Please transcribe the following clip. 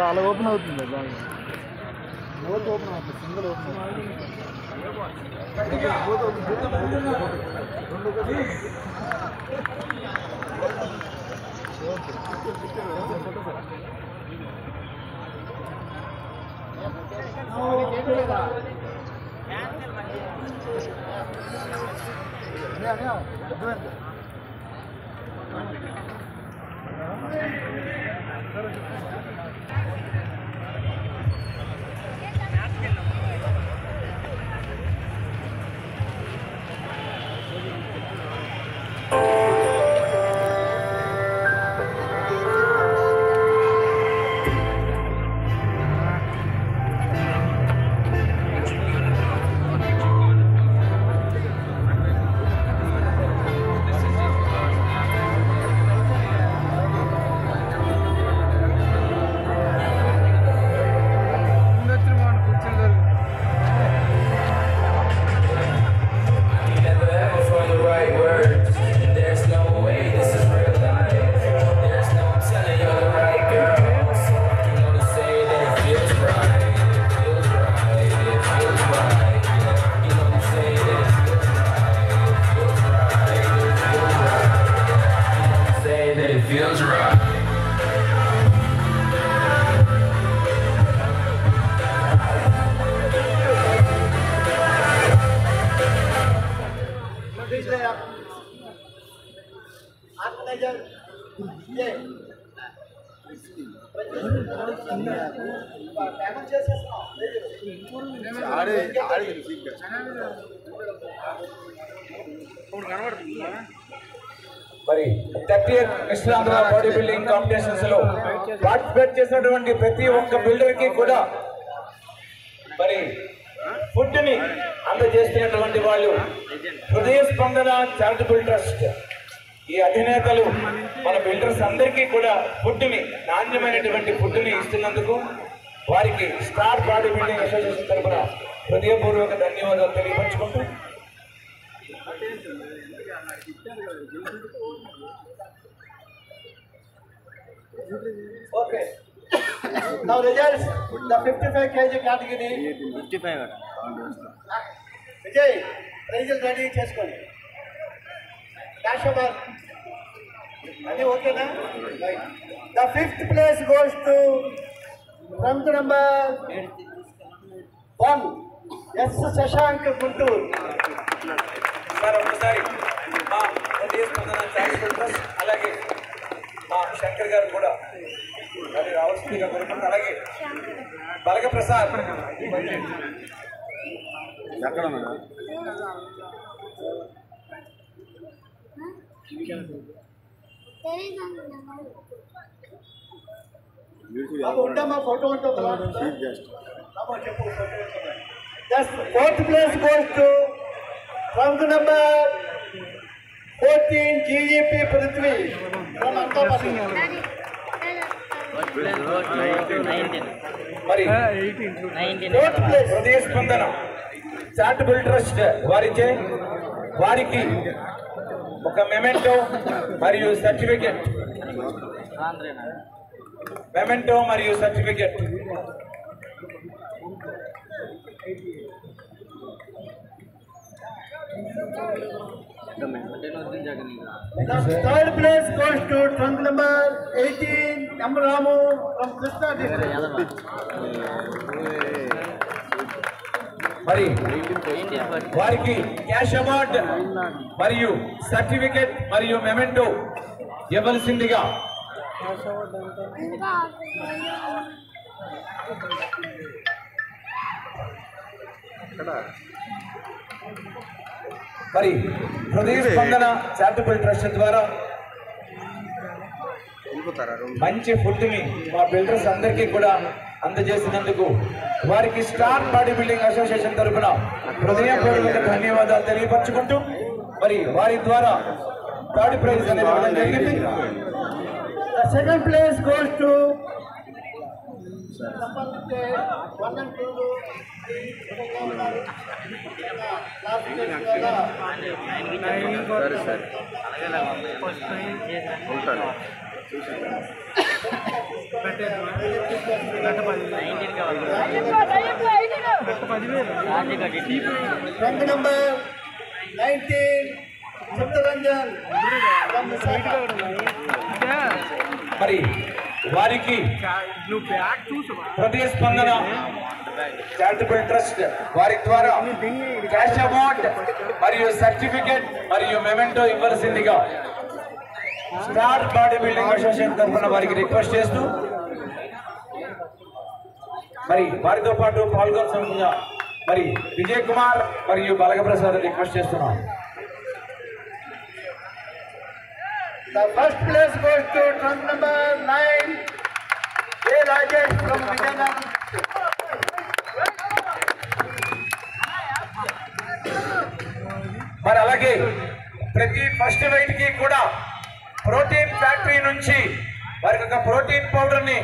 అలా ఓపెన్ అవుతుంది బాగా నోట్ ఓపెన్ అవుతుంది సింగిల్ ఓపెన్ మరి 30th mister Andhra body building competitions లో పార్టిసిపేట్ చేసినటువంటి ప్రతి ఒక్క బిల్డర్ కి కూడా మరి ఫుడ్ ని అందజేస్తున్నటువంటి వాళ్ళు హృదయ స్పందన చారిటబుల్ ట్రస్ట్ ఈ అధినేతలు మన బిల్డర్స్ అందరికీ కూడా ఫుడ్ ని నాణ్యమైనటువంటి ఫుడ్ ని ఇస్తున్నందుకు వారికి స్టార్ బాడీ బిల్డింగ్ అసోసియేషన్ తరఫున హృదయపూర్వక ధన్యవాదాలు తెలియపరచుకుంటూ Okay. Now results, the 55 kg category. 55. Vijay, results ready చేసుకోండి. Cash over. అది ఓకేనా? Right. The 5th place goes to from the number 1. S. Shashank Guntur. Sir ఒకసారి మా హృదయ స్పందన చారిటబుల్ ట్రస్ట్ అలాగే మా శంకర్ గారు కూడా అది రావాల్సిందిగా కోరుకుంటున్నాను. అలాగే బలగ ప్రసాద్ ఎక్కడ మేడం ఉండమ్మా ఫోటో ఉంటుంది. The 4th place goes to from the number 14 GEP Prithvi from Antapati. మరి 4th place హృదయ స్పందన చారిటబుల్ ట్రస్ట్ వారికి ఒక మెమెంటో మరియు certificate The 3rd place goes to trunk number 18 M. Ramu from Krishna district. మరి వారికి cash award మరియు certificate మరియు మెమెంటో ఇవ్వాల్సిందిగా మరి హృదయ స్పందన చారిటబుల్ ట్రస్ట్ ద్వారా మంచి ఫుడ్ ని మా బిల్డర్స్ అందరికీ కూడా అందజేసినందుకు వారికి స్టార్ బాడీ బిల్డింగ్ అసోసియేషన్ తరఫున హృదయపూర్వక ధన్యవాదాలు తెలియపరచుకుంటూ మరి వారి ద్వారా థర్డ్ ప్రైజ్ అనేది ఇవ్వడం జరిగింది. The second place goes to number 1 and 2. Last place rank number 19, Chittaranjan from Visakha. మరి వారికి హృదయ స్పందన చారిటబుల్ ట్రస్ట్ వారి ద్వారా క్యాష్ అమౌంట్ మరియు సర్టిఫికెట్ మరియు మెమెంటో ఇవ్వాల్సిందిగా స్టార్ బాడీ బిల్డింగ్ అసోసియేషన్ తరఫున వారికి రిక్వెస్ట్ చేస్తూ మరి వారితో పాటు పాల్గొనగా మరి విజయ్ కుమార్ మరియు బలగప్రసాద్ రిక్వెస్ట్ చేస్తున్నాం. The first place goes to trunk number 9, A. Rajesh from Vijayanagar. మరి అలాగే ప్రతి ఫస్ట్ వెయిట్ కి కూడా ప్రోటీన్ ఫ్యాక్టరీ నుంచి వారికి ఒక ప్రోటీన్ పౌడర్ ని